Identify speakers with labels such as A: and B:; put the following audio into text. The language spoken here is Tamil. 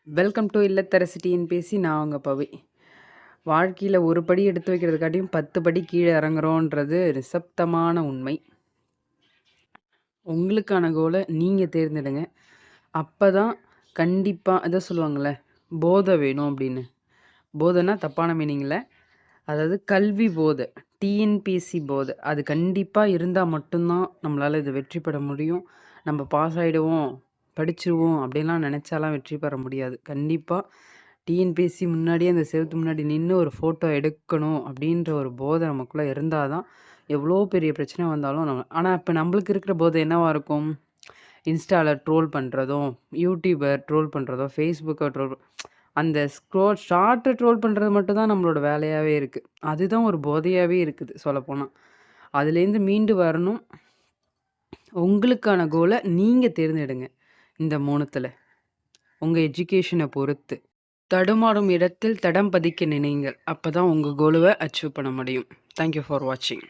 A: Welcome to இல்லத்தரசி TNPSC. நான் உங்க பவி. வாழ்க்கையில் ஒரு படி எடுத்து வைக்கிறதுக்காட்டியும் 10 படி கீழே இறங்குறோன்றது நிசப்தமான உண்மை. உங்களுக்கான கோலை நீங்கள் தேர்ந்தெடுங்க. அப்போ தான் கண்டிப்பாக அதை சொல்லுவாங்கள்ல, போதை வேணும் அப்படின்னு. போதைன்னா தப்பான மீனிங்கில், அதாவது கல்வி போதை, டிஎன்பிஎஸ்சி போதை, அது கண்டிப்பாக இருந்தால் மட்டும்தான் நம்மளால் இதை வெற்றி பெற முடியும். நம்ம பாஸ் ஆகிடுவோம், படிச்சிருவோம் அப்படின்லாம் நினச்சாலாம் வெற்றி பெற முடியாது. கண்டிப்பாக டிஎன்பிஎஸ்சி முன்னாடியே அந்த செவத்து முன்னாடி நின்று ஒரு ஃபோட்டோ எடுக்கணும் அப்படின்ற ஒரு போதை நமக்குள்ளே இருந்தால் தான் எவ்வளோ பெரிய பிரச்சனை வந்தாலும் ஆனால் இப்போ நம்மளுக்கு இருக்கிற போதை என்னவாக இருக்கும்? இன்ஸ்டாவில் ட்ரோல் பண்ணுறதும், யூடியூபர் ட்ரோல் பண்ணுறதும், ஃபேஸ்புக்கை ட்ரோல், அந்த ஷார்ட்டை ட்ரோல் பண்ணுறது மட்டும் தான் நம்மளோட வேலையாகவே இருக்குது. அதுதான் ஒரு போதையாகவே இருக்குது சொல்லப்போனால். அதுலேருந்து மீண்டு வரணும். உங்களுக்கான கோலை நீங்கள் தேர்ந்தெடுங்க. இந்த 3த்துல உங்கள் எஜுகேஷனை பொறுத்து. தடுமாறும் இடத்தில் தடம் பதிக்க நினைங்கள். அப்போ தான் உங்கள் கோலுவை அச்சீவ் பண்ண முடியும். தேங்க்யூ ஃபார் வாட்சிங்.